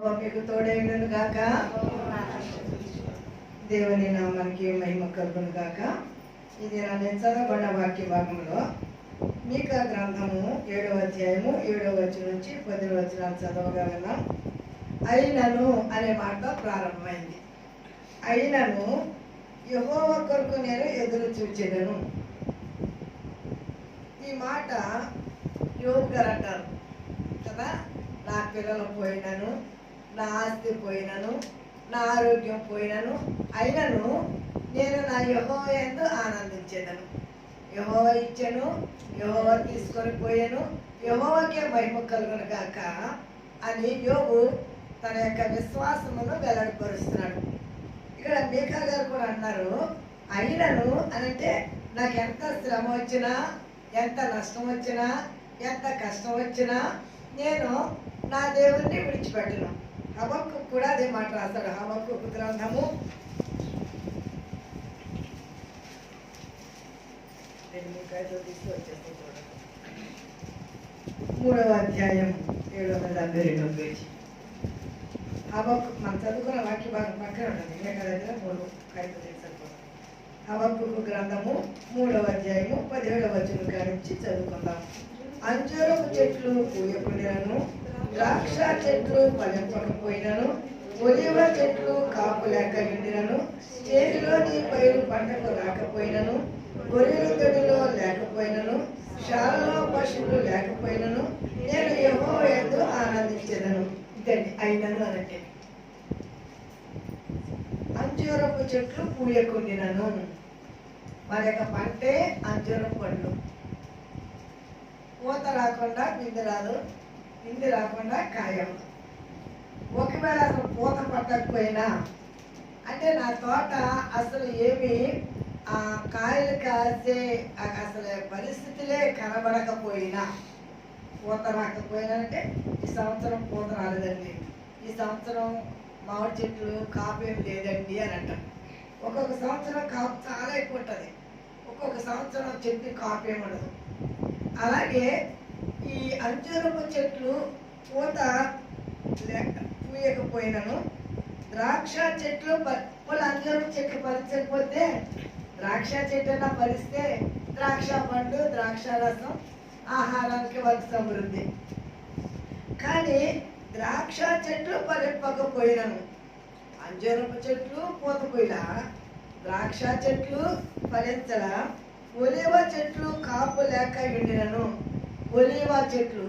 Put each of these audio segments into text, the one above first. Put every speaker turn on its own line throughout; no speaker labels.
మీకు తోడైనను గాక. దేవుని నామానికి మహిమ కలుగును గాక. ఇది నేను చదవబడిన వాక్య భాగంలో మీకా గ్రంథము 7వ అధ్యాయము 7వ వచనం నుంచి 10వ వచనాలు చదవగలనా. అయినను అనే మాట ప్రారంభమైంది. అయినను యెహోవా కొరకు నేను ఎదురు చూచెదను. ఈ మాట యోబు గారు అంటారు కదా, నా పిల్లలు పోయినను, నా ఆస్తి పోయినను, నా ఆరోగ్యం పోయినను, అయినను నేను నా యెహోవా యందు ఆనందించేదను. యెహోవా ఇచ్చెను, యెహోవా తీసుకొని పోయాను, యెహోవాకే మహిమ కలుగును గాక అని యోబు తన యొక్క విశ్వాసమును వెల్లడిపరుస్తున్నాడు. ఇక్కడ మీకా గారు కూడా అన్నారు, అయినను అని అంటే నాకు ఎంత శ్రమ వచ్చినా, ఎంత నష్టం వచ్చినా, ఎంత కష్టం వచ్చినా నేను నా దేవుణ్ణి విడిచిపెట్టను. హబక్కూకు కూడా అదే మాట రాస్తాడు. హబక్కూకు గ్రంథము 3వ అధ్యాయం 772వ పేజీ. హబక్కూకు మనం చదువుకున్న వాక్య భాగం పక్కన ఉంటుంది. మేక దగ్గర 3 5 సరిపోతుంది. హబక్కూకు గ్రంథము 3వ అధ్యాయము 17వ వచనం నుంచి చదువుకుందాం. అంజూరపు చెట్లు పూయకుండినను, ద్రాక్ష చెట్లు ఫలింపకపోయినను, ఒలివ చెట్లు కాపు లేక ఎండినను, చేతిలోని పైరు పంటకు రాకపోయినను, గొర్రెల తొడిలో లేకపోయినను, శాలలో పశువులు లేకపోయినను, నేను యెహోవా యందు ఆనందించెదను. ఇదండి అయినను అనంటే. అంజూరపు చెట్లు పూయకుండినను, మరి యొక్క పంటే అంజూరపు పండ్లు. పూత రాకుండా పిండి రాదు, పిండి రాకుండా కాయం. ఒకవేళ అసలు పూత పట్టకపోయినా అంటే నా తోట అసలు ఏమి కాయలు కాసే అసలు పరిస్థితులే కనబడకపోయినా, పూత రాకపోయినా అంటే ఈ సంవత్సరం పూత రాలేదండి, ఈ సంవత్సరం మామిడి చెట్లు కాపు ఏం లేదండి అని అంటారు. ఒక్కొక్క సంవత్సరం కాపు చాలా ఎక్కువ ఉంటుంది, ఒక్కొక్క సంవత్సరం చెట్టు కాపు ఏముండదు. అలాగే ఈ అంజూరపు చెట్లు పూత పూయకపోయినను, ద్రాక్ష చెట్లు వాళ్ళు అంజూరపు చెట్లు పరించకపోతే ద్రాక్ష చెట్టు పరిస్తే ద్రాక్ష పండు, ద్రాక్ష రసం ఆహారానికి వాళ్ళకి సమృద్ధి. కానీ ద్రాక్ష చెట్లు ఫలింపకపోయినను, అంజూరపు చెట్లు పూత పూయలా, ద్రాక్ష చెట్లు ఫలించలా, ఒలివ చెట్లు కాపు లేక ఎండినను. ఒలివ చెట్లు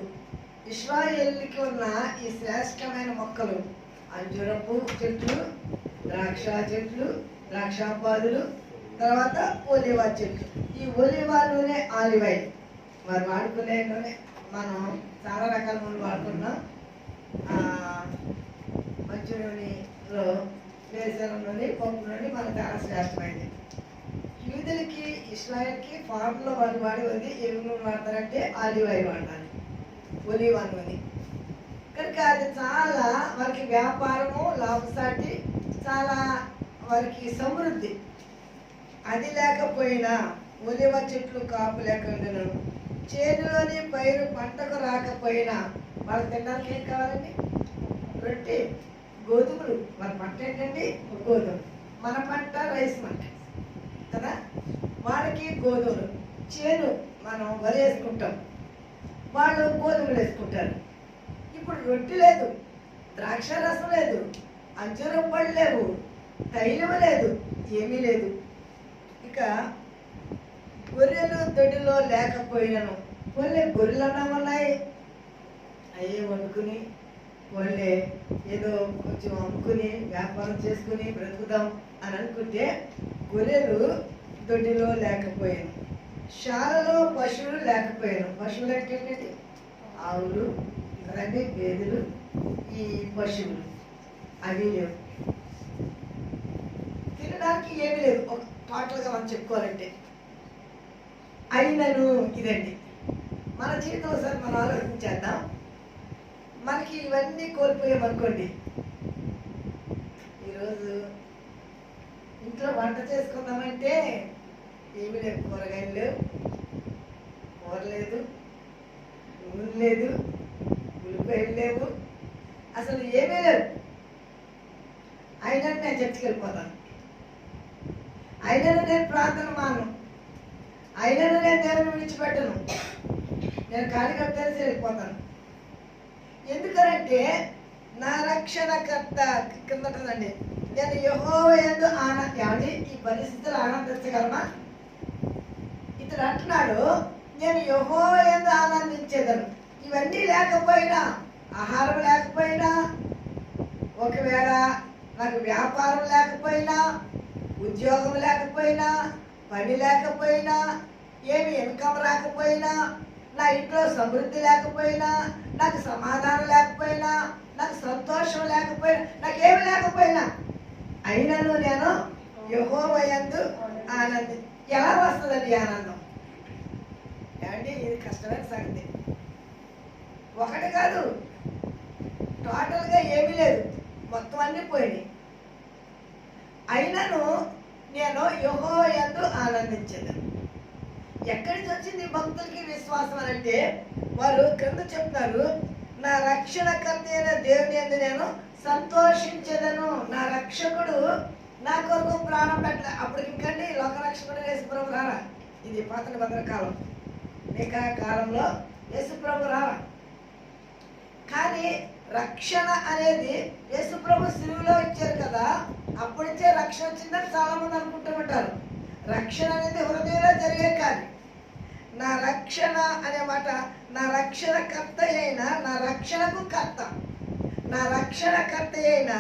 ఇశ్రాయేలుకి ఉన్న ఈ శ్రేష్టమైన మొక్కలు అంజూరపు చెట్లు, ద్రాక్ష చెట్లు, ద్రాక్షాపాదులు, తర్వాత ఒలివ చెట్లు. ఈ ఒలివ నూనె ఆలివ్ ఆయిల్ వారు వాడుకునే నూనె. మనం చాలా రకాల నూనె వాడుకున్నాం. మంచి నూనెలో వేరుశనగ నూనె, పప్పు నూనె మనకు చాలా శ్రేష్టమైంది. యూదులకి ఇస్రాయల్కి ఫార్మ్లో వాళ్ళు వాడేది ఏమి నూనె వాడతారంటే ఆలివ్ ఆయిల్ వాడతారు, ఒలివ నూనె. కనుక అది చాలా వారికి వ్యాపారము, లాభసాటి, చాలా వారికి సమృద్ధి. అది లేకపోయినా ఒలివ చెట్లు కాపు లేక ఉండను, చేనులోని పైరు పంటకు రాకపోయినా వాళ్ళకి తినడానికి ఏం కావాలండి? రొట్టె, గోధుమలు. మన పంట ఏంటండి? గోధుమ. మన పంట రైస్ పంట కదా. వాళ్ళకి గోధుమలు, చేను మనం వరి వేసుకుంటాం, వాళ్ళు గోధుమలు వేసుకుంటారు. ఇప్పుడు రొట్టె లేదు, ద్రాక్ష రసం లేదు, అంజూరం పళ్ళు లేవు, తైలం లేదు, ఏమీ లేదు. ఇక గొర్రెలు దొడ్డిలో లేకపోయినను, వాళ్ళే గొర్రెలు అన్నా ఉన్నాయి, అయ్యే వండుకుని వాళ్ళే ఏదో కొంచెం అమ్ముకుని వ్యాపారం చేసుకుని బ్రతుకుదాం అని అనుకుంటే గొర్రెలు దొడ్డిలో లేకపోయాను, శాలలో పశువులు లేకపోయాను. పశువులు అంటే ఏంటండి? ఆవులు కదండి, గేదెలు, ఈ పశువులు అవి లేవు. తినడానికి ఏమీ లేదు ఒక టోటల్గా మనం చెప్పుకోవాలంటే. అయినను ఇదండి మన జీవితంలో. సార్ మనం ఆలోచించేద్దాం, మనకి ఇవన్నీ కోల్పోయామనుకోండి, ఈరోజు ఇంట్లో వంట చేసుకుందామంటే ఏమీ లేవు, కూరగాయలు లేవు, కూర లేదు, నూనె లేదు, ఉల్లిపాయలు లేవు, అసలు ఏమీ లేదు. అయినా నేను చర్చికి వెళ్ళిపోతాను, అయినను నేను ప్రార్థన మాను, అయినను నేను దేవుని విడిచిపెట్టను, నేను ఖాళీగా తెలిసి వెళ్ళిపోతాను. ఎందుకనంటే నా రక్షణకర్త కింద ఉంటుందండి, నేను యెహోవా యందు ఏమండి ఈ పరిస్థితులు ఆనందించగలమా? ఇతడు అంటున్నాడు, నేను యెహోవా యందు ఆనందించేదను. ఇవన్నీ లేకపోయినా, ఆహారం లేకపోయినా, ఒకవేళ నాకు వ్యాపారం లేకపోయినా, ఉద్యోగం లేకపోయినా, పని లేకపోయినా, ఏమి ఇన్కమ్ రాకపోయినా, నా ఇంట్లో సమృద్ధి లేకపోయినా, నాకు సమాధానం లేకపోయినా, నాకు సంతోషం లేకపోయినా, నాకేమి లేకపోయినా, అయినను నేను యెహోవా యందు ఆనంది. ఎలా వస్తుందండి ఆనందం? ఏమండి ఇది కష్టమైన సంగతి. ఒకటి కాదు, టోటల్గా ఏమీ లేదు, మొత్తం అన్నీ పోయినాయి. అయినను నేను యెహోవా యందు ఆనందించేదాను. ఎక్కడి నుంచి వచ్చింది భక్తులకి విశ్వాసం అని అంటే, వారు క్రింద చెప్తున్నారు, నా రక్షణకర్త అయిన దేవుని యందు నేను సంతోషించేదను. నా రక్షకుడు నా కొరకు ప్రాణం పెట్టలే. అప్పుడు ఇంకండి లోకరక్షకుడు యేసుప్రభు రారా. ఇది పాత నిబంధన కాలం, మిగతా కాలంలో యేసుప్రభు రారా. కానీ రక్షణ అనేది యేసుప్రభు సిలువలో ఇచ్చారు కదా, అప్పుడిచ్చే రక్షణ వచ్చిందని చాలా మంది అనుకుంటూ ఉంటారు. రక్షణ అనేది హృదయంలో జరిగే కాదు. నా రక్షణ అనే మాట, నా రక్షణకర్త అయిన, నా రక్షణకు కర్త, నా రక్షణకర్త అయిన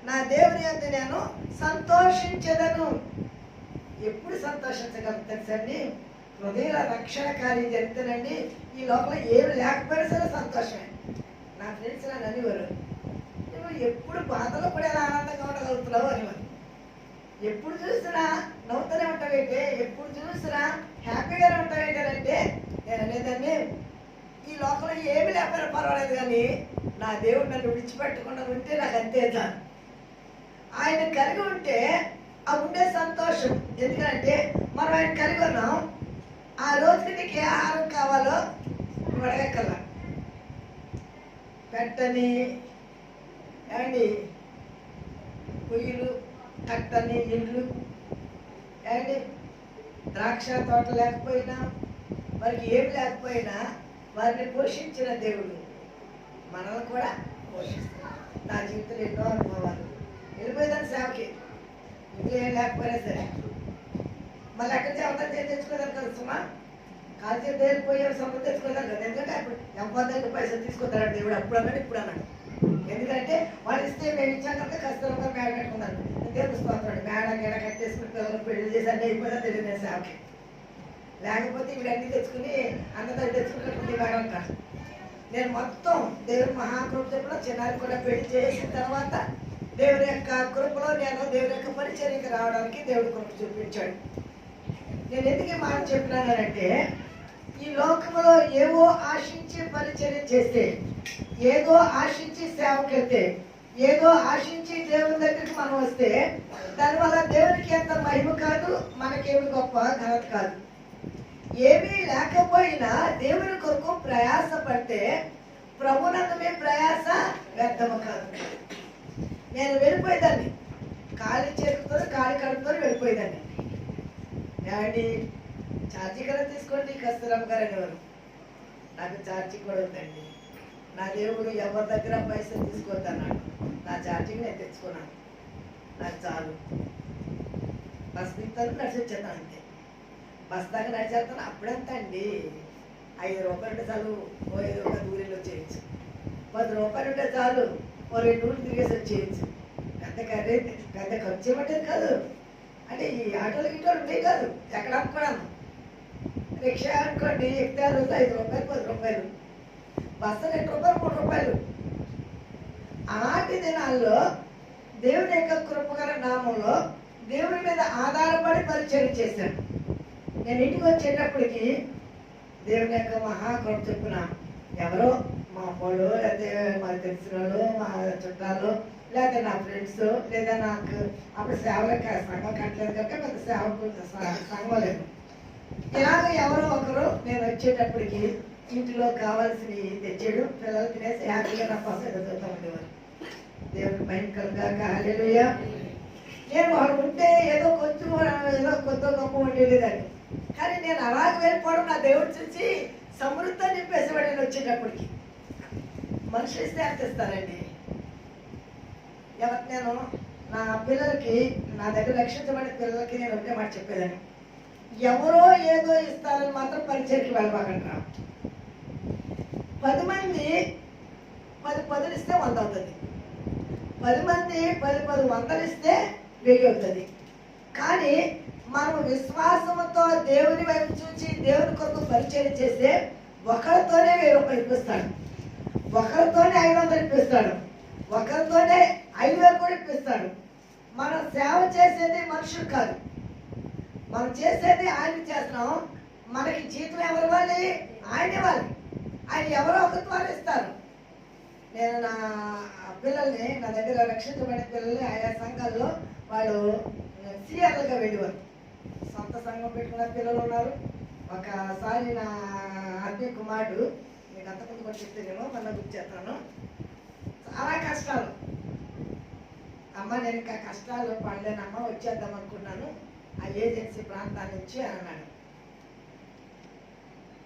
నా దేవుని యందు నేను సంతోషించదను. ఎప్పుడు సంతోషించగలను తెలుసండి? హృదయ రక్షణ కార్యం జరుగుతానండి. ఈ లోపల ఏమి లేకపోయినా సరే సంతోషమే. నా ఫ్రెండ్స్ నన్ను అనేవారు, నువ్వు ఎప్పుడు బాధలో కూడా ఎలా ఆనందంగా ఉండగలుగుతున్నావు అనేవారు. ఎప్పుడు చూసినా నవ్వుతూనే ఉంటావేంటే, ఎప్పుడు చూసినా హ్యాపీగానే ఉంటావేంటంటే, నేను అనేదాన్ని, ఈ లోకంలో ఏమి లేకపోయినా పర్వాలేదు, కానీ నా దేవుడు నన్ను విడిచిపెట్టకుండా ఉంటే నాకు అంతే చాలు. ఆయన కలిగి ఉంటే ఆ ఉండే సంతోషం. ఎందుకంటే మనం ఆయన కలిగి ఉన్నాం. ఆ రోజుకి నీకు ఏ ఆహారం కావాలో నువ్వు అడగక్కల్లా. పెట్టని ఏమండి పొయ్యిలు, కట్టని ఇండ్లు, ఏమండి ద్రాక్ష తోట లేకపోయినా, వారికి ఏమి లేకపోయినా వారిని పోషించిన దేవుడు మనల్ని కూడా పోషిస్తాడు. నా జీవితంలో ఎన్నో అనుభవాలు. వెళ్ళిపోయేదాన్ని సేవకి, ఇంట్లో ఏం లేకపోయినా సరే, మళ్ళీ ఎక్కడి చెబుతా తెచ్చుకోదాను కదా సుమా, కాలు చేతి వెళ్ళిపోయే సంపద తెచ్చుకోదాను కదా. ఎందుకంటే అప్పుడు ఎంపదండి పైసలు తీసుకుంటాడు దేవుడు, అప్పుడు అన్నాడు ఇప్పుడు అన్నాడు. ఎందుకంటే వాళ్ళు ఇస్తే మేము ఇచ్చాం కనుక కష్టంగా మేడ కట్టుకున్నాను. దేవుడు స్తోత్రాడు, మేడ గేడ కట్టేసుకుని పిల్లలు పెళ్లి చేసి అంటే అయిపోయినా తెలియదు నేను సేవకి. లేకపోతే ఇవన్నీ తెచ్చుకుని అందరూ తెచ్చుకున్నట్టు మేడం కాదు. నేను మొత్తం దేవుని మహాకృప చెప్పిన చిన్నారి కూడా పెళ్లి చేసిన తర్వాత దేవుని యొక్క కృపలో నేను దేవుని యొక్క పరిచర్యకి రావడానికి దేవుడి కృప చూపించాడు. నేను ఎందుకు ఈ మాట చెప్పినానంటే, ఈ లోకంలో ఏవో ఆశించి పరిచర్య చేస్తే, ఏదో ఆశించి సేవకెళ్తే, ఏదో ఆశించి దేవుని దగ్గరికి మనం వస్తే, దానివల్ల దేవునికి ఎంత మహిమ కాదు, మనకేమి గొప్ప ఘనత కాదు. ఏమీ లేకపోయినా దేవుని కొరకు ప్రయాస పడితే ప్రభునందు మీ ప్రయాస వ్యర్థము కాదు. నేను వెళ్ళిపోయేదాన్ని, ఖాళీ చేతులతో ఖాళీ కడుపుతో వెళ్ళిపోయేదాన్ని. డాడీ ఛార్జీ కదా తీసుకోండి కస్తూరమ్మ గారు అనేవారు. నాకు ఛార్జీ కూడా ఉందండి. నా దేవుడు ఎవరి దగ్గర పైసలు తీసుకోవద్దన్నాడు. నా ఛార్జీకి నేను తెచ్చుకున్నాను, నాకు చాలు. బస్ దిగుతాను, నడిచి వచ్చేస్తాను అంతే. బస్ దాకా నడిచేస్తాను. అప్పుడెంత అండి, 5 రూపాయలు ఉంటే చాలు, ఓ 5 రూపాయలు దూరంలో వచ్చేయచ్చు. 10 రూపాయలు ఉంటే చాలు, ఓ 2 ఊళ్ళు తిరిగేసి వచ్చేయచ్చు. పెద్ద ఖర్చు ఏమంటేది కాదు. అంటే ఈ ఆటోలు గిటోలు ఉండేవి కాదు, ఎక్కడ అమ్ముకోవడం. రిక్షా అనుకోండి, ఎక్కితే రోజు 5 రూపాయలు 10 రూపాయలు, బస్సు 2 రూపాయలు 3 రూపాయలు. అలాంటి దినాల్లో దేవుని యొక్క కృపగల నామంలో దేవుని మీద ఆధారపడి పరిచయం చేశాను. నేను ఇంటికి వచ్చేటప్పటికి దేవుని యొక్క మహాకృప చెప్పున ఎవరో మా అమ్మోళ్ళు, లేకపోతే మాకు తెలిసిన వాళ్ళు, మా చుట్టాలు, లేకపోతే నా ఫ్రెండ్స్, లేదా నాకు అప్పుడు సేవలకు సంఘం కట్టలేదు కనుక పెద్ద సేవకు సంఘం లేదు. ఇలాగ ఎవరో ఒకరు నేను వచ్చేటప్పటికి ఇంటిలో కావాల్సినవి తెచ్చాడు. పిల్లలు తినేసి హ్యాపీగా నా కోసం ఎదుగుతూ ఉండేవారు. దేవునికి మహిమ కలుగాక. హల్లెలూయా. నేను వాడు ఉంటే ఏదో కొంచెం ఏదో కొత్త గొప్ప ఉండేదాన్ని, కానీ నేను అలాగే వెళ్ళిపోవడం నా దేవుడు చూసి సమృద్ధి నింపేసేవాడు. నేను వచ్చేటప్పటికి మనుషులు ఇస్తే ఎంత ఇస్తారండి? ఎవరికి నేను నా పిల్లలకి, నా దగ్గర రక్షించబడిన పిల్లలకి నేను ఒకటే మాట చెప్పేదాన్ని, ఎవరో ఏదో ఇస్తారని మాత్రం పరిచయకి వెళ్ళబాకంటారా. 10 మంది 10 ఇస్తే 100 అవుతుంది, 10 మంది 10 వందలు ఇస్తే 1000 అవుతుంది. కానీ మనం విశ్వాసంతో దేవుని వైపు చూసి దేవుని కొరకు పరిచయం చేస్తే ఒకరితోనే 1000 రూపాయలు ఇప్పిస్తాడు, ఒకరితోనే 500 ఇప్పిస్తాడు, ఒకరితోనే 5000 కూడా ఇప్పిస్తాడు. మనం సేవ చేసేది మనుషులు కాదు, మనం చేసేది ఆయన చేస్తున్నాం. మనకి జీతం ఎవరు ఇవ్వాలి? ఆయన ఇవ్వాలి. ఆయన ఎవరో ఒక ద్వారా ఇస్తారు. నేను నా పిల్లల్ని, నా దగ్గర రక్షించబడిన పిల్లల్ని ఆయా సంఘాల్లో వాళ్ళు సీఆర్లుగా వెళ్ళేవారు. సొంత సంఘం పెట్టుకున్న పిల్లలు ఉన్నారు. ఒకసారి నా ఆత్మీయ కుమారుడు, మీకు అంతకుముందు కూడా చెప్తేనేమో మన గుర్తు చేస్తాను, చాలా కష్టాలు. అమ్మ నేను ఇంకా కష్టాలు పడలేనమ్మా, వచ్చేద్దాం అనుకున్నాను ఆ ఏజెన్సీ ప్రాంతాల నుంచి అని అన్నాడు.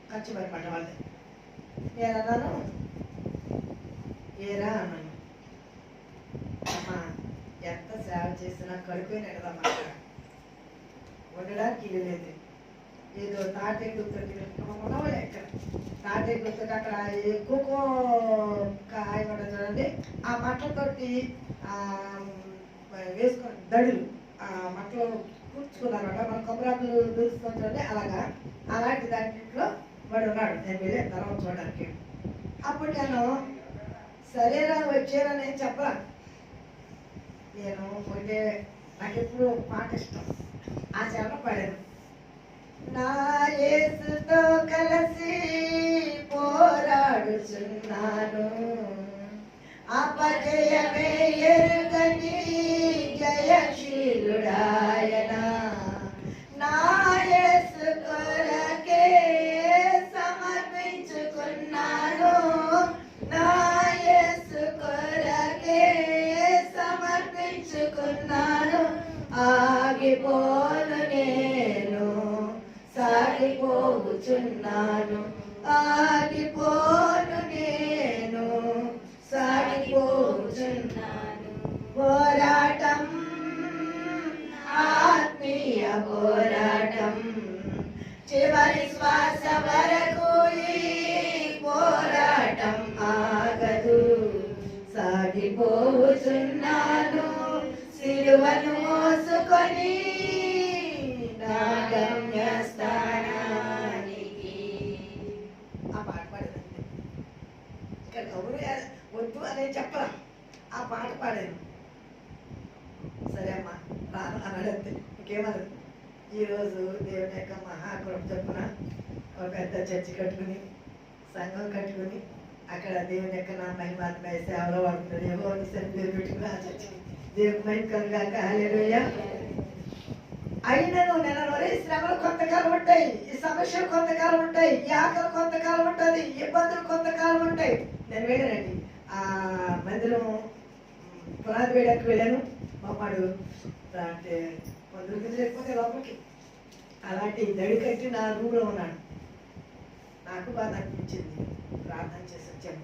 ఖర్చు పడిపడ్డ వాళ్ళు. నేను అన్నాను, ఏరా అన్నాను, అమ్మా ఎంత సేవ చేసినా కడుపునే ఎడదమ్మా, ఉండడానికి ఇల్లు లేదు. ఏదో తాటెక్కుతో ఎక్కడ తాటెక్కుతో అక్కడ ఎక్కువ ఆయన చూడండి, ఆ మట్టతోటి వేసుకొని దడులు ఆ మట్టలో కూర్చుకున్నారన్నమాట. మన కొబ్బరాకులు దూసుకొని అలాగా, అలాంటి దాంట్లో వాడు ఉన్నాడు. నేను వెళ్ళే తర్వాత చూడడానికి. అప్పుడు నేను సరేరా వచ్చారా నేను చెప్పరా. నేను పోతే నాకు ఎప్పుడు పాట ఇష్టం, ఆ చరణ పాడాను. నా యేసుతో కలిసి పోరాడుచున్నాను, అపజయమే ఎరుగని జయశీలుడాయన. నా యేసు కొరకే సమర్పించుకున్నాను, నా యేసు కొరకే సమర్పించుకున్నాను. ఆగిపోను నేను, సాగిపోచున్నాను, ఆగిపోను నేను, సాగిపోచున్నాను. పోరాటం, ఆత్మీయ పోరాటం, చివరి శ్వాస వరకు ఈ పోరాటం ఆగదు. సాగిపోచున్నాను సిలువను మోసుకొని నా గమ్యస్థానానికి. ఆ పాట పాడేదండి. ఇక్కడ ఎవరు వద్దు అనే చెప్పరా, ఆ పాట పాడాను. సరే అమ్మా రాను అన్నాడు అంతే, ఇంకేమన్నది. ఈరోజు దేవుని యొక్క మహాకృప చొప్పున ఒక పెద్ద చర్చి కట్టుకుని, సంఘం కట్టుకుని, అక్కడ దేవుని యొక్క నా మహిమాత్మయ సేవలో వాడుతున్నాడు. ఏవో పేరు పెట్టుకుని ఆ చర్చి దేవుని మహిమ కలుగాక. హల్లెలూయా. అయినను నేను శ్రమలు కొంతకాలం ఉంటాయి, ఈ సమస్యలు కొంతకాలం ఉంటాయి, ఈ ఆకలి కొంతకాలం ఉంటుంది, ఇబ్బందులు కొంతకాలం ఉంటాయి. నేను వెళ్ళానండి ఆ మందిరం పునాది వేయడానికి వెళ్ళాను. మాడు అంటే 100 రూపాయలు లేకపోతే లోపలికి అలాంటి దడి కట్టి నా రూమ్లో ఉన్నాడు. నాకు బాధ అనిపించింది, ప్రార్థన చేసి వచ్చాను.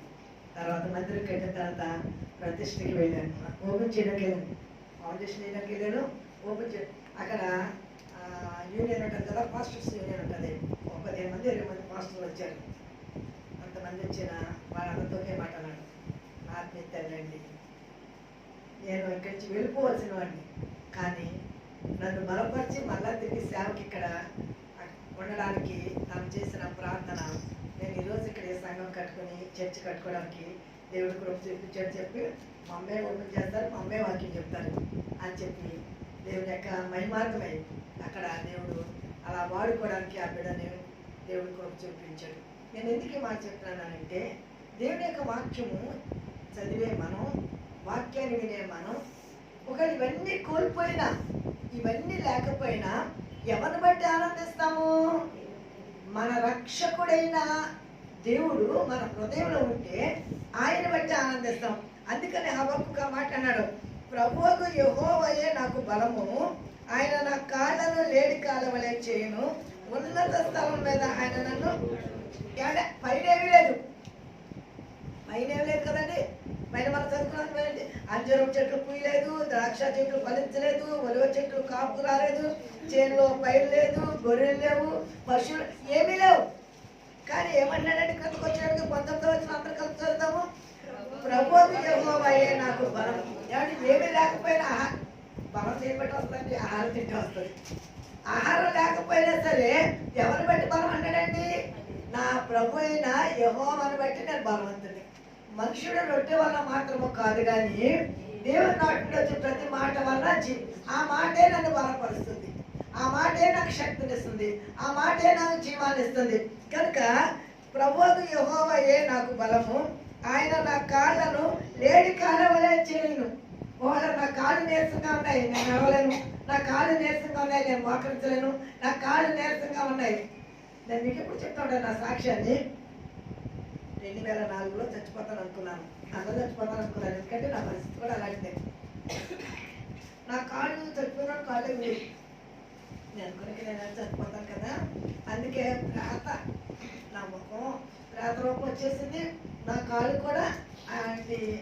తర్వాత మందిరం కట్టిన తర్వాత ప్రతిష్టకి వెళ్ళాను, ఓపెన్ చేయడానికి వెళ్ళాను, ఫౌండేషన్ వేయడానికి వెళ్ళాను, ఓపెన్ చే అక్కడ యూనియన్ ఉంటుంది కదా, పాస్టర్స్ యూనియన్ ఉంటుంది. 15 మంది 20 మంది పాస్టర్లు వచ్చారు. అంతమంది వచ్చిన వాళ్ళందరితోనే మాట్లాడాను. ఆత్మీయ తల్లండి, నేను ఇక్కడి నుంచి వెళ్ళిపోవలసిన వాడిని, కానీ నన్ను బలపరిచి మళ్ళా తిరిగి సేవకి ఇక్కడ ఉండడానికి తాను చేసిన ప్రార్థన. నేను ఈరోజు ఇక్కడ సంఘం కట్టుకుని చర్చి కట్టుకోవడానికి దేవుడి కృప చూపించాడు. చెప్పి మా అమ్మే ఓపెన్ చేస్తారు, మా అమ్మే వాక్యం చెప్తారు అని చెప్పి దేవుని యొక్క మహిమార్థమై అక్కడ దేవుడు అలా వాడుకోవడానికి ఆ బిడ్డని దేవుడి కృప చూపించాడు. నేను ఎందుకు మాట చెప్తున్నానంటే, దేవుని యొక్క వాక్యము చదివే మనం, వాక్యాన్ని వినే మనం ఒకవేళ ఇవన్నీ కోల్పోయినా, ఇవన్నీ లేకపోయినా ఎవరిని బట్టి ఆనందిస్తాము? మన రక్షకుడైన దేవుడు మన హృదయంలో ఉంటే ఆయన బట్టి ఆనందిస్తాం. అందుకని హబక్కూకు మాట అన్నాడు, ప్రభువుకు యెహోవాయే నాకు బలము, ఆయన నా కాళ్ళను లేడి కాళ్ళ వలె చేయును, ఉన్నత స్థలం మీద ఆయన నన్ను పైనేమీ లేదు, పైనేమి లేదు కదండి. పైన మనం చదువుకున్నాం, అంజరం చెట్లు పూయలేదు, ద్రాక్ష చెట్లు ఫలించలేదు, ఒలివ చెట్లు కాపు రాలేదు, చేనులో పైరు లేదు, గొర్రెలు లేవు, పశువులు ఏమీ లేవు. కానీ ఏమన్నాడంటే క్రిందకు వచ్చేటికి 19వ వచనం అందరూ కలిసి చదువుతాము, ప్రభువుకు యెహోవాయే నాకు బలం. ఏమంటే ఏమీ లేకపోయినా బలం చేయబట్టి వస్తుంది, ఆహారం తింటే వస్తుంది. ఆహారం లేకపోయినా సరే ఎవరిని బట్టి బలం అన్నాడండి, నా ప్రభు అయిన యెహోవాను బట్టి నేను బలవంతుని. మనుషుడు రొట్టె వల్ల మాత్రము కాదు, కానీ దేవుని నోటి వచ్చే ప్రతి మాట వల్ల ఆ మాటే నన్ను బలపరుస్తుంది, ఆ మాటే నాకు శక్తినిస్తుంది, ఆ మాటే నాకు జీవాన్ని ఇస్తుంది. కనుక ప్రభువుకు యెహోవాయే నాకు బలము, ఆయన నా కాళ్ళను లేడి కాళ్ళ వలె చేయును. ఒకవేళ నా కాళ్ళు నీరసంగా ఉన్నాయి, నేను నడవలేను, నా కాళ్ళు నీరసంగా ఉన్నాయి, నేను మోకరించలేను, నా కాళ్ళు నీరసంగా ఉన్నాయి. నేను మీకు ఎప్పుడు చెప్తాను నా సాక్ష్యాన్ని, 2004లో చచ్చిపోతాను అనుకున్నాను, అందరూ చచ్చిపోతాను అనుకున్నాను, ఎందుకంటే నా పరిస్థితి కూడా అలాంటిదే. నా కాళ్ళు చచ్చిపోయిన కాళ్ళు నేను అనుకునే నేను చచ్చిపోతాను కదా, అందుకే ప్రాత నా ముఖం ప్రాత రూపం వచ్చేసింది, నా కాళ్ళు కూడా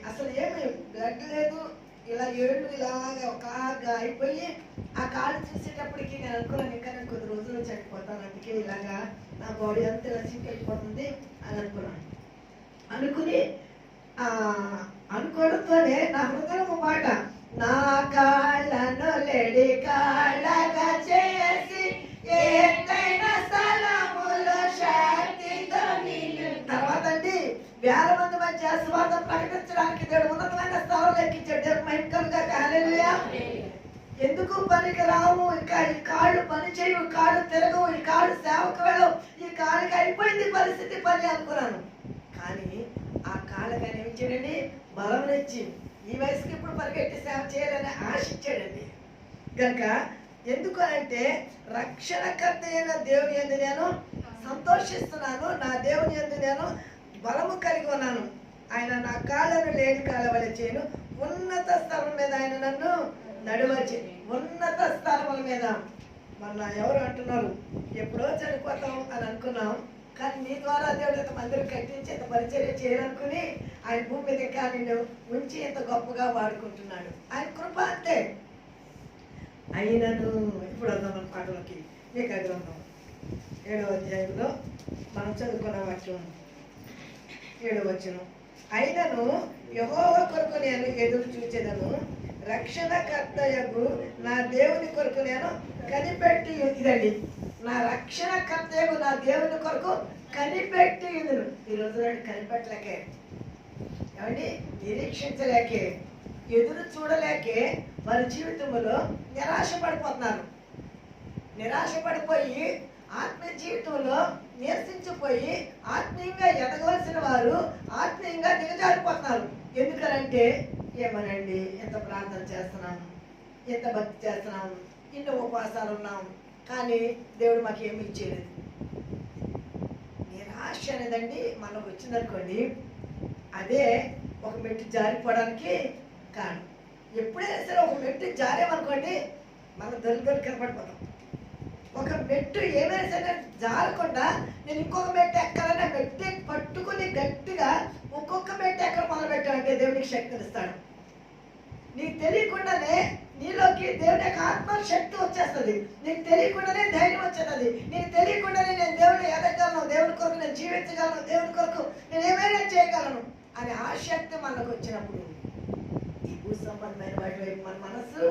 అసలు ఏమి బ్లడ్ లేదు, ఇలా ఏళ్ళు ఇలాగ ఒక అయిపోయి ఆ కాళ్ళు చూసేటప్పటికి నేను అనుకున్నాను ఇంకా నేను కొద్ది రోజులు చనిపోతాను, అందుకే ఇలాగా నా బాడీ అంతా ఇలా చీకెళ్ళిపోతుంది అని అనుకున్నాను. అనుకుని అనుకోవడంతోనే నా హృదయం మాట, నా కాళ్ళను లేడి కాళ్ళగా చేసి ఏదైనా స్థలములో శక్తితో నిన్ను. తర్వాత అండి వేల మంది మధ్య సువార్త ప్రకటించడానికి దేవుడు ఉన్నతమైన స్థానం ఎక్కించాడు. దేవుడు మహిమ కలుగాక. హల్లెలూయా. ఎందుకు పనికి రావు, ఇంకా ఈ కాళ్ళు పని చేయవు, కాళ్ళు తిరగవు, ఈ కాళ్ళు సేవకు వెళ్ళవు, ఈ కాళ్ళకి అయిపోయింది పరిస్థితి పని అనుకున్నాను. కానీ ఆ కాళ్ళకి ఆయన ఏమి చేయడండి, బలం ఇచ్చి ఈ వయసుకి ఇప్పుడు పరిగెట్టి సేవ చేయాలని ఆశించాడండి. కనుక ఎందుకు అంటే రక్షణకర్త అయిన దేవుని యందు నేను సంతోషిస్తున్నాను, నా దేవుని యందు నేను బలము కలిగి ఉన్నాను. ఆయన నా కాళ్ళను లేడి కాళ్ళ వలె చేయను, ఉన్నత స్థలం మీద ఆయన నన్ను నడువచ్చి. ఉన్నత స్థలముల మీద మొన్న ఎవరు అంటున్నారు, ఎప్పుడో చనిపోతాం అని అనుకున్నాం, కానీ నీ ద్వారా దేవుడు ఇంత మందిరం కట్టించి ఇంత పరిచర్య చేయాలనుకుని ఆయన భూమి మీద ఇంకా నిన్ను ఉంచి ఇంత గొప్పగా వాడుకుంటున్నాడు. ఆయన కృప అంతే. అయినను ఇప్పుడు వద్దాం మన పాటలకి. మీకు గ్రంథం 7వ అధ్యాయంలో మనం చదువుకున్న వాక్యం 7వ వచనం, అయినను యెహోవా కొరకు నేను ఎదురు చూచెదను, రక్షణకర్తయగు నా దేవుని కొరకు నేను కనిపెట్టి. ఇదండి నా రక్షణకర్తయగు నా దేవుని కొరకు కనిపెట్టి ఉందును. ఈరోజు కనిపెట్టలేకే, ఏమండి నిరీక్షించలేకే, ఎదురు చూడలేకే వారి జీవితంలో నిరాశ పడిపోతున్నారు. నిరాశ పడిపోయి ఆత్మీయ జీవితంలో నీరసించిపోయి ఆత్మీయంగా ఎదగవలసిన వారు ఆత్మీయంగా దిగజారిపోతున్నారు. ఎందుకనంటే ఏమనండి, ఎంత ప్రార్థన చేస్తున్నాం, ఎంత భక్తి చేస్తున్నాం, ఎన్నో ఉపవాసాలు ఉన్నాం, కానీ దేవుడు మాకు ఏమి ఇచ్చేది. నిరాశ అనేదండి మనకు వచ్చిందనుకోండి, అదే ఒక మెట్టు జారిపోవడానికి కారణం. ఎప్పుడైనా సరే ఒక మెట్టు జారేమనుకోండి మనం దొరికి కనపడిపోతాం. ఒక మెట్టు ఏమైనా సరే జారకుండా నేను ఇంకొక మెట్టు ఎక్కాలనే మెట్టు పట్టుకుని గట్టిగా ఒక్కొక్క మెట్టు ఎక్కడ మొదలు పెట్టాలంటే దేవునికి శక్తిని ఇస్తాడు. నీకు తెలియకుండానే నీలోకి దేవుని యొక్క ఆత్మ శక్తి వచ్చేస్తుంది, నీకు తెలియకుండానే ధైర్యం వచ్చేస్తుంది, నీకు తెలియకుండానే నేను దేవుని ఎదగలను, దేవుని కొరకు నేను జీవించగలను, దేవుని కొరకు నేను ఏమైనా చేయగలను అనే ఆసక్తి మనకు వచ్చినప్పుడు ఈ భూ సంబంధమైన వాటి వైపు మన మనసు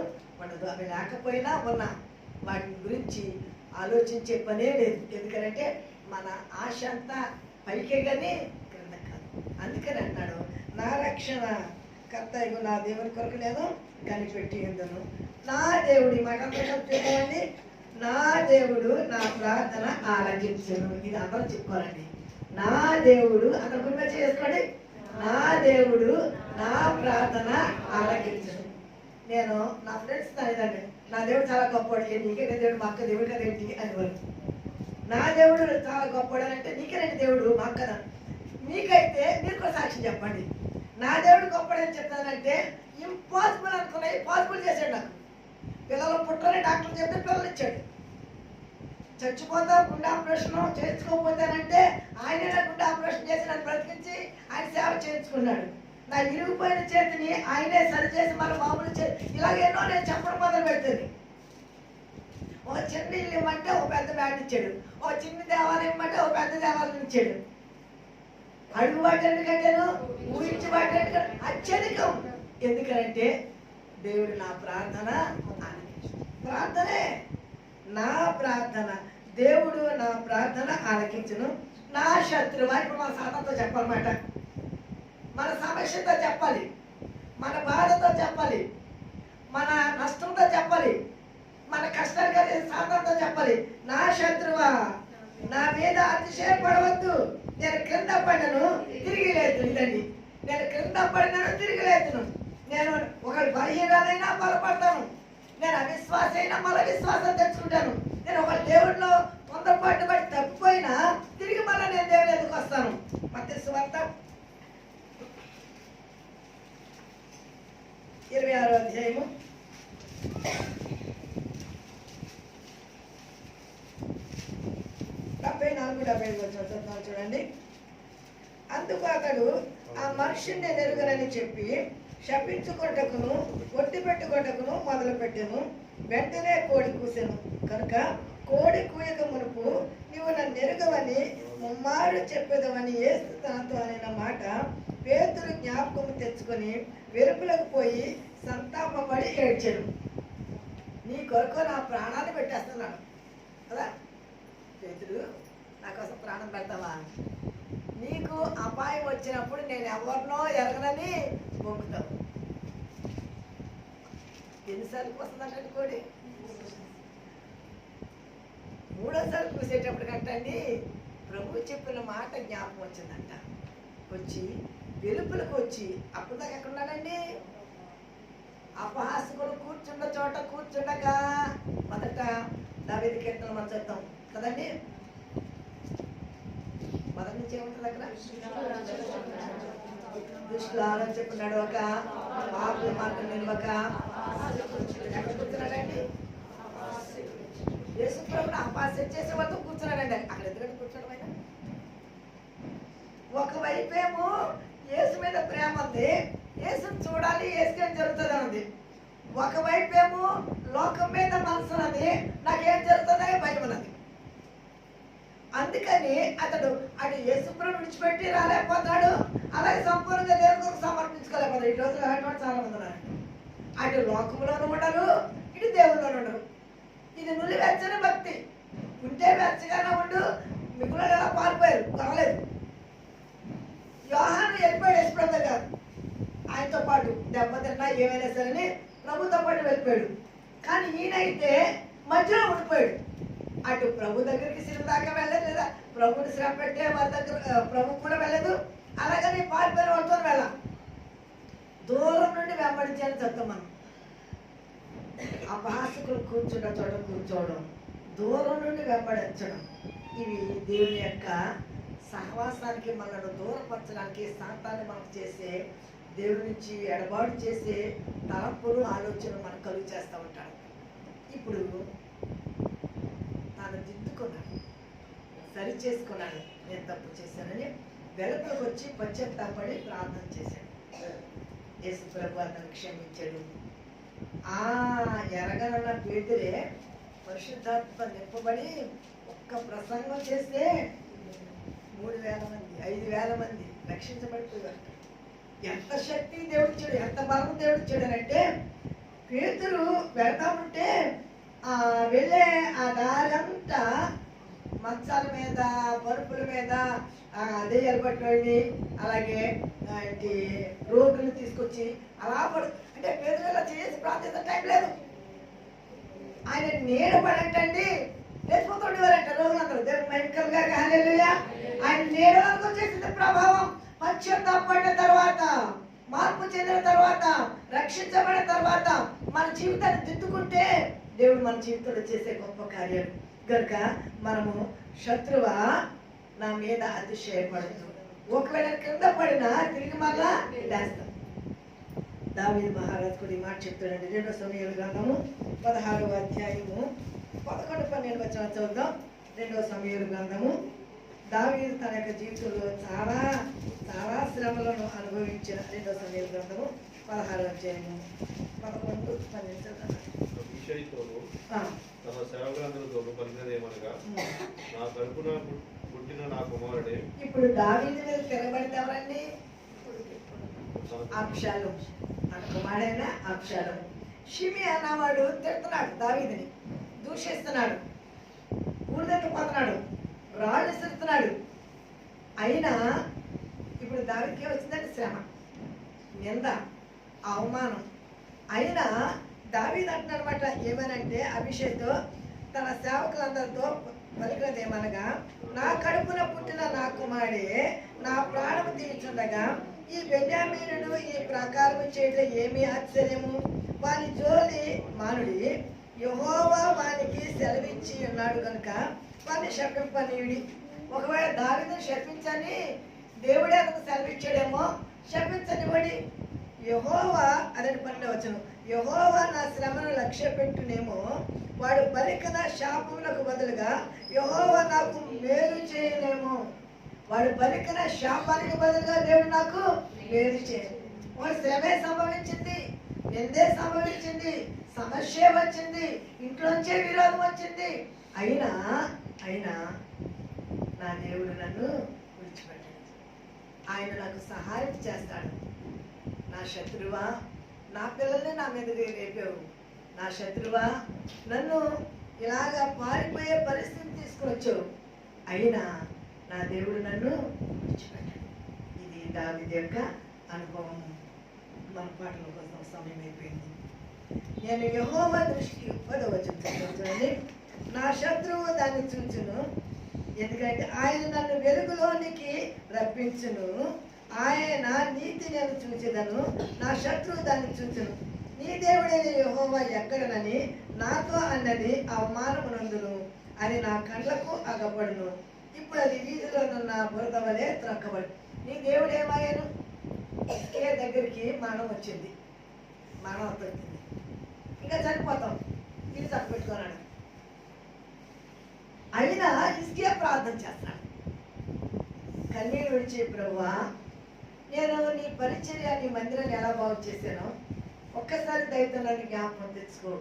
ఉండదు. అవి లేకపోయినా ఉన్న వాటి గురించి ఆలోచించే పనే లేదు. ఎందుకంటే మన ఆశ అంతా పైకే కానీ క్రింద కాదు. అందుకని అన్నాడు, నా రక్షణ కర్తయ్య నా దేవుని కొరకు నేను కనిపెట్టి ఉందను. నా దేవుడి మాట చెప్పండి, నా దేవుడు నా ప్రార్థన ఆలకించును. ఇది అందరూ చెప్పుకోవాలండి. నా దేవుడు అందరూ గుర్తు చేసుకోండి, నా దేవుడు నా ప్రార్థన ఆలకించును. నేను నా ఫ్రెండ్స్ తల్లిదండ్రులు, నా దేవుడు చాలా గొప్పవాడు, నీకే దేవుడు మా అక్క దేవుడు కదేంటి అనేవారు. నా దేవుడు చాలా గొప్పవాడు అంటే నీకేనండి దేవుడు మా అక్క. మీకైతే మీరు కూడా సాక్ష్యం చెప్పండి, నా దేవుడు గొప్పడని చెప్తానంటే ఇంపాసిబుల్ అనుకున్నాయి పాసిబుల్ చేశాడు. నాకు పిల్లలు పుట్టని డాక్టర్ చెప్తే పిల్లలు ఇచ్చాడు. చచ్చిపోతా గుండె ఆపరేషన్ చేయించుకోకపోతానంటే ఆయనే నా గుండె ఆపరేషన్ చేసి నన్ను బ్రతికించి ఆయన సేవ చేయించుకున్నాడు. నా ఇరిగిపోయిన చేతిని ఆయనే సరిచేసి మన మామూలు చేతి ఇలాగేనో నేను చెప్పడం మొదలు పెడుతుంది. ఒక చిన్న ఇల్లు ఇమ్మంటే ఒక పెద్ద బ్యాట్ ఇచ్చాడు, ఒక చిన్న దేవాలయం ఇమ్మంటే ఒక పెద్ద దేవాలయం ఇచ్చాడు. అడుగుబాటు ఎందుకంటేను ఊహించబాటు ఎందుకంటే అత్యధికం. ఎందుకంటే దేవుడు నా ప్రార్థన ప్రార్థనే నా ప్రార్థన దేవుడు నా ప్రార్థన ఆలకించును. నా శత్రువు ఇప్పుడు మన సాధనతో చెప్పాలన్నమాట. మన సమస్యతో చెప్పాలి, మన బాధతో చెప్పాలి, మన నష్టంతో చెప్పాలి, మన కష్టాలు కలిగే సాధనతో చెప్పాలి. నా శత్రువా నా మీద అతిశయపడవద్దు. నేను క్రింద పడినను తిరిగి లేతును. ఇదండి, నేను క్రింద పడినను తిరిగి లేతును. నేను ఒకటి బలహీనాలైనా బలపడతాను. నేను అవిశ్వాస అయినా మళ్ళీ విశ్వాసం తెచ్చుకుంటాను. నేను ఒక దేవుడిలో తొందరపాటు బట్టి తప్పిపోయినా తిరిగి మళ్ళీ నేను దేవుని ఎదుగు వస్తాను. మత్తయి సువార్త 26వ అధ్యాయము 74-75 చదువుతున్నాను చూడండి. అందుకు అతడు ఆ మనుషుని ఎరుగనని చెప్పి శపించుకొంటకును ఒట్టి పెట్టుకొంటకును మొదలు పెట్టెను. వెంటనే కోడి కూసెను. కనుక కోడి కూయక మునుపు నీవు నన్ను ఎరుగవని ముమ్మారు చెప్పేదవని యేసు తనతో అనిన మాట పేతురు జ్ఞాపకము తెచ్చుకొని వెలుపులకు పోయి సంతాపపడి ఏడ్చాడు. నీ కొరకు నా ప్రాణాన్ని పెట్టేస్తున్నాను కదా. పేతురు, నా కోసం ప్రాణం పెడతావా? నీకు అపాయం వచ్చినప్పుడు నేను ఎవరినో ఎరగనని మొక్కుతావు. ఎన్నిసార్లు వస్తుందంటే కోడి? మూడోసారి కూసేటప్పుడు కంటండి ప్రభు చెప్పిన మాట జ్ఞాపకం వచ్చిందంట. వచ్చి వెలుపులకు వచ్చి అప్పుడు దాకా ఎక్కడున్నాడండి? అపహాసకులు కూర్చున్న చోట కూర్చుండగా మొదట దావీదు కీర్తన మనం చదువుతాం కదండి. మొదటి నుంచి ఏముంటుంది అక్కడ? దుష్టుల ఆలోచన నడవక పాపుల మార్గం నిలవక ఎక్కడ కూర్చున్నాడండి? యేసు ప్రభువుని అపహాస్యం చేసే వాళ్ళతో కూర్చున్నాడండి. అక్కడ ఎందుకంటే కూర్చోడం అయినా ఒకవైపేమో యేసు మీద ప్రేమ ఉంది, యేసుని చూడాలి, యేసుకేం జరుగుతుంది అన్నది. ఒకవైపేమో లోకం మీద మనసు ఉన్నది, నాకేం జరుగుతుందో భయం ఉన్నది. అందుకని అతడు అటు యేసుప్రభుని విడిచిపెట్టి రాలేకపోతాడు, అలాగే సంపూర్ణంగా దేవునికి సమర్పించుకోలేకపోతాడు. ఈ రోజులో అటువంటి చాలా మంది ఉన్నారు. అటు లోకంలోనూ ఉండరు, ఇటు దేవుల్లోనూ ఉండరు. ఇది నులివెచ్చని భక్తి. ఉంటే వెచ్చగానే ఉండు, మిగులు ఎలా పారిపోయారు కొనలేదు. యోహాను వెళ్ళిపోయాడు యేసుప్రభు దగ్గర, ఆయనతో పాటు దెబ్బతిన్నా ఏమైనా సరే ప్రభుతో పాటు వెళ్ళిపోయాడు. కానీ ఈయనైతే మధ్యలో ఉండిపోయాడు. అటు ప్రభు దగ్గరికి సిలువ దాకా వెళ్ళలేదు, లేదా ప్రభుని శ్రమ పెట్టే వారి దగ్గర ప్రభు కూడా వెళ్ళదు. అలాగని పారిపోయిన వాళ్ళతో వెళ్ళ దూరం నుండి వెంబడించాలని చెప్తాం మనం. అపహాసకులు కూర్చున్న చోట కూర్చోవడం, దూరం నుండి వెంబడించడం, ఇవి దేవుని యొక్క సహవాసానికి మనల్ని దూరపరచడానికి సాతాన్ని మనకు చేసే, దేవుడి నుంచి ఎడబాటు చేసే తలంపులు ఆలోచనలు మనకు కలుగు చేస్తూ ఉంటాడు. ఇప్పుడు తాను దిద్దుకున్నాడు, సరి చేసుకున్నాడు, నేను తప్పు చేశానని వెలుపలకు వచ్చి పశ్చాత్తాపడి ప్రార్థన చేశాడు. యేసు ప్రభు అతను క్షమించాడు. ఆ ఎరగనన్న పేతురే పరిశుద్ధాత్మ నింపబడి ఒక్క ప్రసంగం చేస్తే 3,000 మంది 5,000 మంది రక్షించబడిపోయారు. ఎంత శక్తి దేవుడిచ్చాడు, ఎంత బలం దేవుడిచ్చాడు అంటే, పేతురు వెళ్తామంటే వెళ్ళే ఆ దారంతా మంచాల మీద, పరుపుల మీద దెయ్యాలు పట్టుకొని, అలాగే రోగులు తీసుకొచ్చి అలా అంటే పేదలు ఇలా చేసి ప్రార్థించే టైం లేదు. ఆయన నీడ పడంటండి లేచిపోతుండేవారంట రోజులందరూ. దేవుడు మైకల్గా హల్లెలూయా. ఆయన నీడలకు వచ్చేసింది ప్రభావం. పశ్చాత్తాపడిన తర్వాత, మార్పు చెందిన తర్వాత, రక్షించబడిన తర్వాత మన జీవితాన్ని దిద్దుకుంటే దేవుడు మన జీవితంలో చేసే గొప్ప కార్యాలు. కనుక మనము శత్రువా నా మీద అతిశయపడదు, ఒకవేళ కింద పడినా తిరిగి మళ్ళా లేస్తాం. దావీదు మహారాజు కూడా ఈ మాట చెప్తాడండి. 2 సమూయేలు గ్రంథము 16వ అధ్యాయము 11, 12 వచనాలు చదువుదాం. 2 సమూయేలు గ్రంథము. దావీదు తన యొక్క జీవితంలో చాలా చాలా శ్రమలను అనుభవించిన 2 సమూయేలు గ్రంథము 16వ అధ్యాయము 11, 12 చదువుతాం.
తన సేవకులందరితోనూ పలికినదేమనగా, నా కడుపున పుట్టిన నా కుమారుడే.
ఇప్పుడు దావీదు మీద తిరగబడితే ఎవరండి? అబ్షాలోము. తన కుమారుడైన అబ్షాలోము. షిమి అన్నవాడు తిడుతున్నాడు, దావీదుని దూషిస్తున్నాడు, ఊరిదెక్కిపోతున్నాడు, రాళ్ళు ఇస్తున్నాడు. అయినా ఇప్పుడు దావీదుకే వచ్చిందంటే శ్రమ, నింద, అవమానం. అయినా దావీదు అంటున్నమాట ఏమనంటే అభిషేక్తో తన సేవకులందరితో పలికినదేమనగా, నా కడుపున పుట్టిన నా కుమారుడే నా ప్రాణము తీర్చుండగా ఈ బెన్యామీనుడు ఈ ప్రకారం చేయడం ఏమీ ఆశ్చర్యము? వాని జోలి మానుడి, యెహోవా వానికి సెలవిచ్చి ఉన్నాడు కనుక వారిని శపింపనీయుడి. ఒకవేళ దావీదును శపించని దేవుడే అతను సెలవిచ్చాడేమో, శపించనివ్వడి. యెహోవా అతని పనిలో వచ్చను, యెహోవా నా శ్రమను లక్ష్య పెట్టునేమో, వాడు పలికిన శాపములకు బదులుగా యెహోవా నాకు మేలు చేయలేమో. వాడు పలికిన శాపానికి బదులుగా దేవుడు నాకు మేలు చేయను. వాడు శ్రమే సంభవించింది, నిందే సంభవించింది, సమస్య వచ్చింది, ఇంట్లోంచే విరోధం వచ్చింది. అయినా నా దేవుడు నన్ను విడిచిపెట్టాడు. ఆయన నాకు సహాయం చేస్తాడు. నా శత్రువా, నా పిల్లల్ని నా మీదకి రేపావు. నా శత్రువా, నన్ను ఇలాగా పారిపోయే పరిస్థితి తీసుకువచ్చావు. అయినా నా దేవుడు నన్ను విడిచిపెట్టాడు. ఇది దావీదు యొక్క అనుభవం. మన పాటల కోసం సమయం అయిపోయింది. నేను యెహోవా దృష్టికి 10వ వచనం, నా శత్రువు దాన్ని చూచును, ఎందుకంటే ఆయన నన్ను వెలుగులోనికి రప్పించును. ఆయన నీతి నేను చూచెదను, నా శత్రువు దాన్ని చూచును. నీ దేవుడైన యెహోవా ఎక్కడనని నాతో అన్నది అవమానమునందును అని నా కళ్ళకు అగపడును. ఇప్పుడు అది వీధిలో నా బురద వలె త్రక్కబడు. నీ దేవుడు ఏమాయను? ఇస్కే దగ్గరికి మరణం వచ్చింది, మరణం వచ్చింది, ఇంకా చనిపోతాం, ఇది చనిపెట్టుకున్నాడు. అయినా ఇస్కే ప్రార్థన చేస్తాడు, కన్నీరు విడిచి, ప్రభువా నేను నీ పరిచర్య నీ మందిరాన్ని ఎలా బాగు చేశానో ఒక్కసారి దైవతనాన్ని జ్ఞాపకం తెచ్చుకో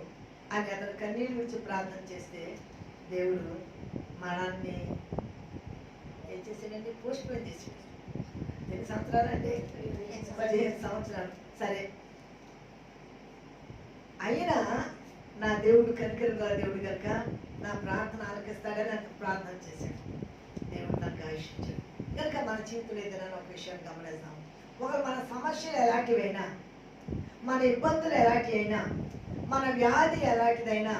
అని అతను కన్నీరు విడిచి ప్రార్థన చేస్తే దేవుడు మరణాన్ని ఏం చేశాడండి? పోస్ట్ పోన్ చేసాడు. ఎన్ని సంవత్సరాలండి? 15 సంవత్సరాలు. సరే, అయినా నా దేవుడు కనికరం గల దేవుడు కనుక నా ప్రార్థన ఆలకిస్తాడని నాకు ప్రార్థన చేశాడు. దేవుడు నాకు ఆశించాడు కనుక మన జీవితంలో ఏదైనా ఒక విషయం గమనిస్తాం. ఒక మన సమస్యలు ఎలాంటివైనా, మన ఇబ్బందులు ఎలాంటి అయినా, మన వ్యాధి ఎలాంటిదైనా,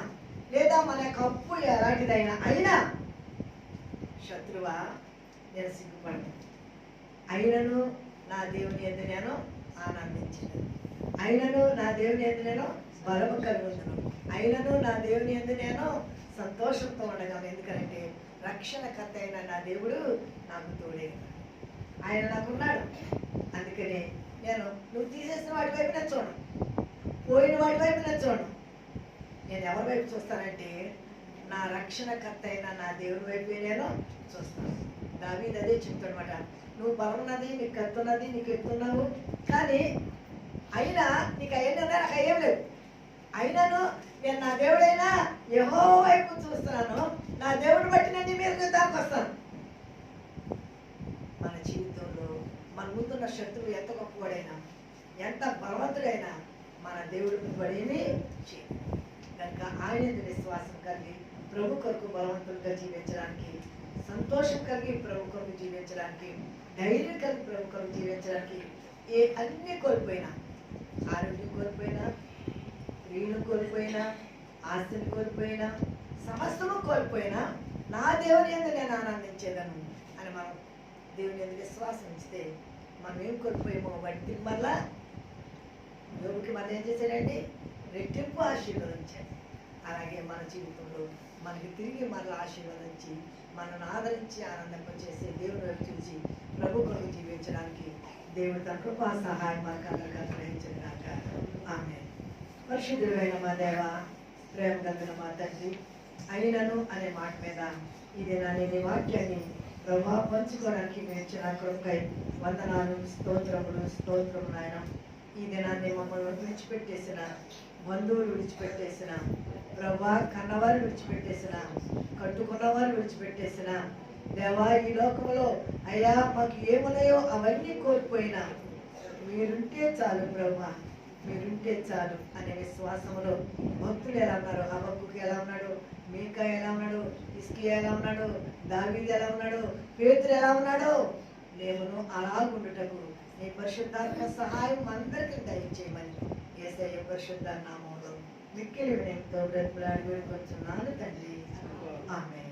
లేదా మన యొక్క అప్పు ఎలాంటిదైనా, అయినా శత్రువా నేను సిగ్గుపడను, అయినను నా దేవుని యందు నేను ఆనందించను, అయినను నా దేవుని యందు నేను బలము కలుగుతాను, అయినను నా దేవుని యందు నేను సంతోషంతో ఉండగాను. ఎందుకంటే రక్షణకర్త అయిన నా దేవుడు నాకు తోడే, ఆయన నాకున్నాడు. అందుకని నేను నువ్వు తీసేసిన వాటి వైపు నేను చూడను, పోయిన వాటి వైపు నేను చూడను. నేను ఎవరి వైపు చూస్తానంటే నా రక్షణకర్త అయిన నా దేవుని వైపు నేను చూస్తాను. దావీదు అదే చెప్తాడనమాట. నువ్వు బలం ఉన్నది, నీకు కత్తున్నది, నీకు ఎత్తున్నావు, కానీ అయినా నీకు అయ్యిందా? నాకు అయ్యేం లేదు. అయినాను నేను నా దేవుడైనా యెహోవా వైపు చూస్తున్నాను. నా దేవుడిని బట్టి నేను నీ మీద యుద్ధానికి వస్తాను. మన జీవితంలో మన ముందున్న శత్రువు ఎంత గొప్పవాడైనా, ఎంత బలవంతుడైనా మన దేవుడికి పడేమి చేయదు. కనుక ఆయన విశ్వాసం కలిగి ప్రభు కొరకు బలవంతులుగా జీవించడానికి, సంతోషం కలిగి ప్రభు కొరకు జీవించడానికి, ధైర్యం కలిగి ప్రభు కొరకు జీవించడానికి, అన్ని కోల్పోయినా, ఆరోగ్యం కోల్పోయినా, స్త్రీలు కోల్పోయినా, ఆస్తిని కోల్పోయినా, సమస్తము కోల్పోయినా నా దేవుని యందు నేను ఆనందించేదను అని మనం దేవుని యందు విశ్వాసం ఇస్తే మనం ఏం కోల్పోయామో వాటి మళ్ళా యోగుకి మనం ఏం చేశాడండి? రెట్టింపు ఆశీర్వదించాడు. అలాగే మన జీవితంలో మనకి తిరిగి మనల్ని ఆశీర్వదించి మనల్ని ఆదరించి ఆనందింపచేసే దేవుని వైపు చూసి ప్రభు కొరకు జీవించడానికి దేవుడు తన కృపా సహాయం మనకు అందరికీ అనుగ్రహించగాక. ఆమె పరిశుద్ధుడైన మా దేవ, ప్రేమ కలిగిన మా తండ్రి, అయినను అనే మాట మీద ఇది నీ వాక్యాన్ని ప్రభా పంచుకోవడానికి మీరు ఇచ్చిన కృపకై వందనాలు, స్తోత్రములు నాయన. ఈ దినాన్ని మమ్మల్ని విడిచిపెట్టేసిన బంధువులు విడిచిపెట్టేసిన ప్రభా, కన్నవారు విడిచిపెట్టేసిన, కట్టుకున్నవారు విడిచిపెట్టేసిన దేవా, ఈ లోకంలో అయ్యా మాకు ఏమున్నాయో అవన్నీ కోల్పోయినా మీరుంటే చాలు ప్రభా, మీరుంటే చాలు అనే విశ్వాసంలో భక్తులు ఎలా ఉన్నారు, హబక్కుకు ఎలా ఉన్నాడు, మీకా ఎలా ఉన్నాడు, హిజ్కియా ఎలా ఉన్నాడు, దావీదు ఎలా ఉన్నాడు, పేతురు ఎలా ఉన్నాడు, మేమును అలాగుండుటకు నీ పరిశుద్ధాత్మ సహాయం అందరికీ దయచేయమని యేసయ్య పరిశుద్ధ నామములో మిక్కిలి వినయంతో బ్రతిమలాడి వేడుకొంచున్నాను తండ్రి. ఆమేన్.